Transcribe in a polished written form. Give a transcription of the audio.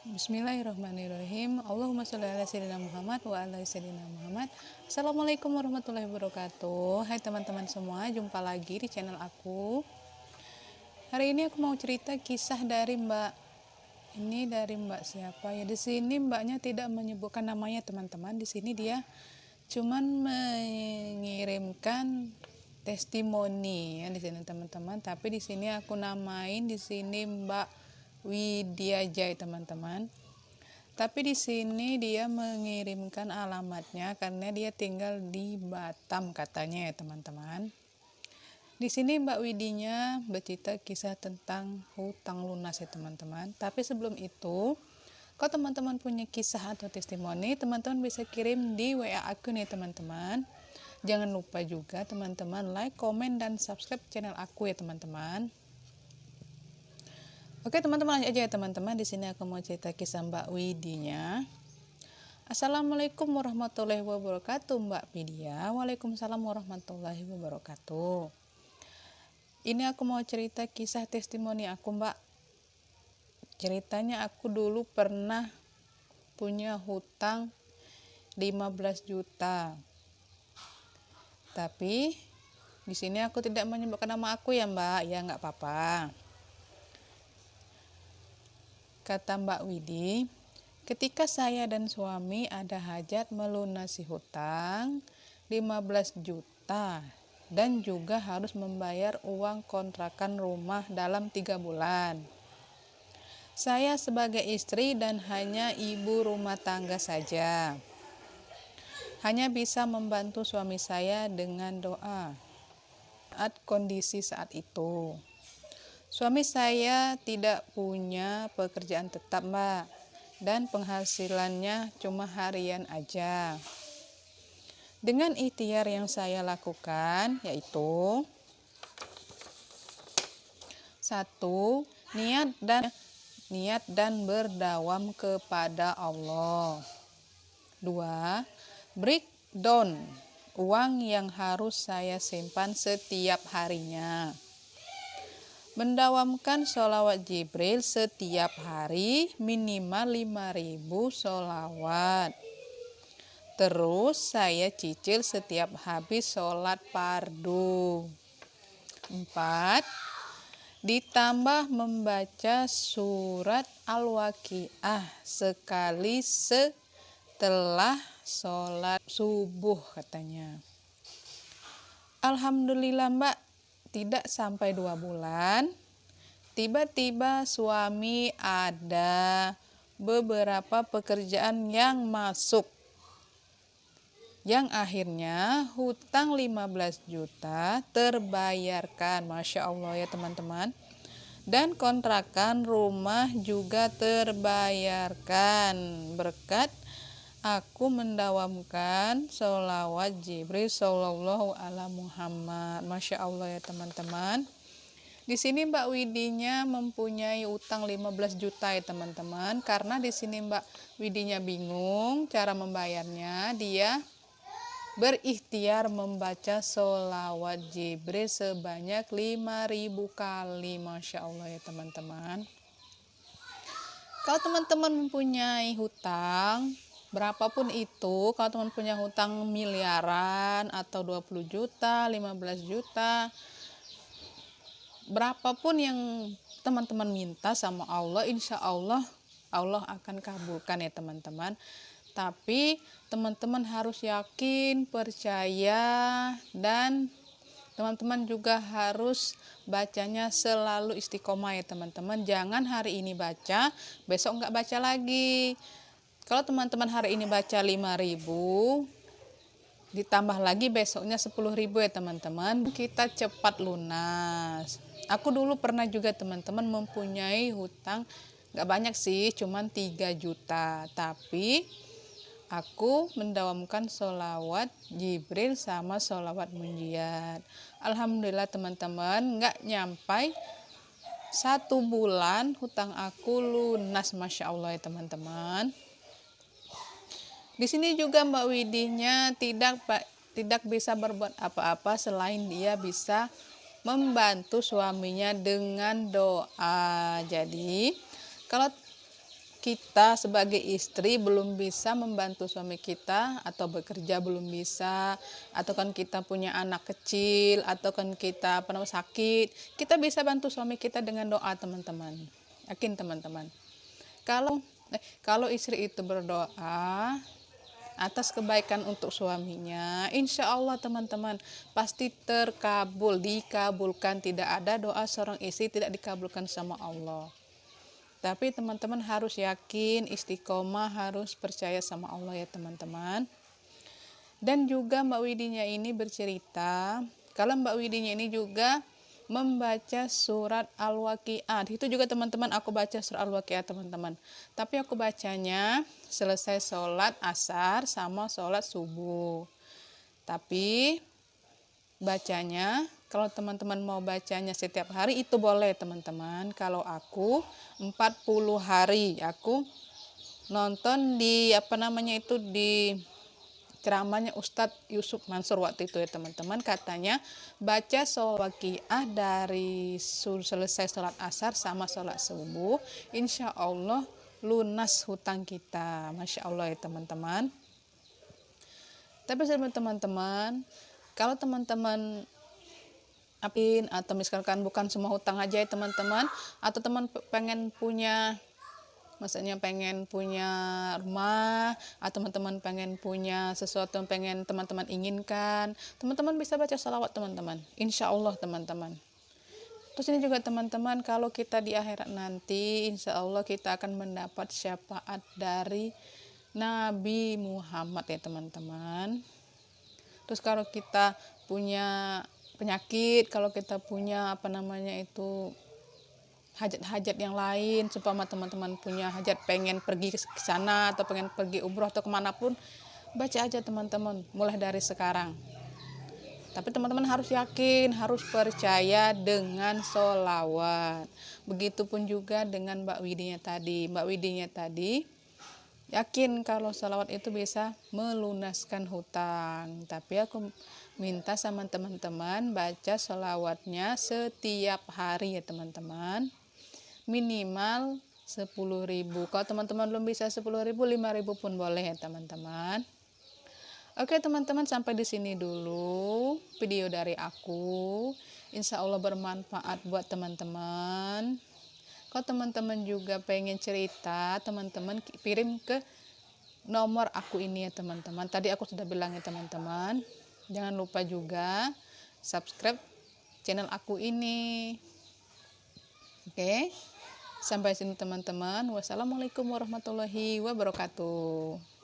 Bismillahirrahmanirrahim. Allahumma sholli ala sayyidina Muhammad wa ala sayyidina Muhammad. Assalamualaikum warahmatullahi wabarakatuh. Hai teman-teman semua, jumpa lagi di channel aku. Hari ini aku mau cerita kisah dari Mbak. Ini dari Mbak siapa ya? Di sini Mbaknya tidak menyebutkan namanya teman-teman. Di sini dia cuman mengirimkan testimoni ya di sini teman-teman. Tapi di sini aku namain di sini Mbak Widya Jai teman-teman. Tapi di sini dia mengirimkan alamatnya karena dia tinggal di Batam katanya ya teman-teman. Di sini Mbak Widinya bercerita kisah tentang hutang lunas ya teman-teman. Tapi sebelum itu, kalau teman-teman punya kisah atau testimoni, teman-teman bisa kirim di WA aku nih teman-teman. Jangan lupa juga teman-teman like, komen, dan subscribe channel aku ya teman-teman. Oke teman-teman, lanjut aja ya teman-teman. Di sini aku mau cerita kisah Mbak Widinya. Assalamualaikum warahmatullahi wabarakatuh Mbak Widya. Waalaikumsalam warahmatullahi wabarakatuh. Ini aku mau cerita kisah testimoni aku Mbak. Ceritanya aku dulu pernah punya hutang 15 juta. Tapi di sini aku tidak menyebutkan nama aku ya Mbak. Ya nggak apa-apa. Kata Mbak Widi, ketika saya dan suami ada hajat melunasi hutang 15 juta dan juga harus membayar uang kontrakan rumah dalam 3 bulan. Saya sebagai istri dan hanya ibu rumah tangga saja. Hanya bisa membantu suami saya dengan doa saat kondisi saat itu. Suami saya tidak punya pekerjaan tetap Mbak, dan penghasilannya cuma harian aja. Dengan ikhtiar yang saya lakukan yaitu 1. Niat dan berdawam kepada Allah. 2. Breakdown uang yang harus saya simpan setiap harinya. Mendawamkan sholawat Jibril setiap hari minimal 5.000 sholawat. Terus saya cicil setiap habis sholat fardu. 4. Ditambah membaca surat Al-Waqiah sekali setelah sholat subuh katanya. Alhamdulillah Mbak, tidak sampai 2 bulan, tiba-tiba suami ada beberapa pekerjaan yang masuk. Yang akhirnya hutang 15 juta terbayarkan. Masya Allah ya teman-teman. Dan kontrakan rumah juga terbayarkan. Berkat aku mendawamkan sholawat Jibril sallallahu ala Muhammad. Masya Allah ya teman-teman. Di sini Mbak Widinya mempunyai utang 15 juta ya teman-teman. Karena di sini Mbak Widinya bingung cara membayarnya, dia berikhtiar membaca sholawat Jibril sebanyak 5.000 kali. Masya Allah ya teman-teman. Kalau teman-teman mempunyai hutang berapapun itu, kalau teman punya hutang miliaran atau 20 juta, 15 juta, berapapun yang teman-teman minta sama Allah, insya Allah Allah akan kabulkan ya teman-teman. Tapi teman-teman harus yakin, percaya, dan teman-teman juga harus bacanya selalu istiqomah ya teman-teman. Jangan hari ini baca, besok nggak baca lagi. Kalau teman-teman hari ini baca 5.000, ditambah lagi besoknya 10.000 ya teman-teman, kita cepat lunas. Aku dulu pernah juga teman-teman mempunyai hutang, gak banyak sih, cuman 3 juta. Tapi aku mendawamkan sholawat Jibril sama sholawat munjiat. Alhamdulillah teman-teman, gak nyampai 1 bulan hutang aku lunas. Masya Allah ya teman-teman. Di sini juga Mbak Widinya tidak bisa berbuat apa-apa selain dia bisa membantu suaminya dengan doa. Jadi kalau kita sebagai istri belum bisa membantu suami kita, atau bekerja belum bisa, atau kan kita punya anak kecil, atau kan kita sakit, kita bisa bantu suami kita dengan doa, teman-teman. Yakin, teman-teman. Kalau istri itu berdoa atas kebaikan untuk suaminya, insya Allah, teman-teman, pasti dikabulkan. Tidak ada doa seorang istri tidak dikabulkan sama Allah. Tapi teman-teman harus yakin, istiqomah, harus percaya sama Allah ya, teman-teman. Dan juga Mbak Widinya ini bercerita, kalau Mbak Widinya ini juga membaca surat Al-Waqiah. Itu juga, teman-teman, aku baca surat Al-Waqiah, teman-teman. Tapi aku bacanya selesai sholat asar sama sholat subuh. Tapi bacanya, kalau teman-teman mau bacanya setiap hari itu boleh, teman-teman. Kalau aku 40 hari aku nonton di di ceramahnya Ustadz Yusuf Mansur waktu itu ya, teman-teman. Katanya baca sholat Waqiah dari selesai sholat asar sama sholat subuh, insya Allah lunas hutang kita. Masya Allah ya, teman-teman. Tapi teman-teman, kalau teman-teman atau misalkan bukan semua hutang aja ya, teman-teman, atau teman pengen punya, maksudnya pengen punya rumah, atau teman-teman pengen punya sesuatu yang pengen teman-teman inginkan, teman-teman bisa baca salawat, teman-teman. Insya Allah, teman-teman. Terus ini juga, teman-teman, kalau kita di akhirat nanti, insya Allah kita akan mendapat syafaat dari Nabi Muhammad ya, teman-teman. Terus kalau kita punya penyakit, kalau kita punya hajat-hajat yang lain, supaya teman-teman punya hajat pengen pergi ke sana, atau pengen pergi umroh atau kemanapun, baca aja, teman-teman, mulai dari sekarang. Tapi teman-teman harus yakin, harus percaya dengan sholawat. Begitupun juga dengan Mbak Widinya tadi yakin kalau sholawat itu bisa melunaskan hutang. Tapi aku minta sama teman-teman baca sholawatnya setiap hari ya, teman-teman, minimal 10.000. Kalau teman-teman belum bisa 10.000, 5.000 pun boleh ya, teman-teman. Oke, teman-teman, sampai di sini dulu video dari aku. Insya Allah bermanfaat buat teman-teman. Kalau teman-teman juga pengen cerita, teman-teman kirim ke nomor aku ini ya, teman-teman. Tadi aku sudah bilang ya, teman-teman. Jangan lupa juga subscribe channel aku ini. Oke. Sampai sini, teman-teman. Wassalamualaikum warahmatullahi wabarakatuh.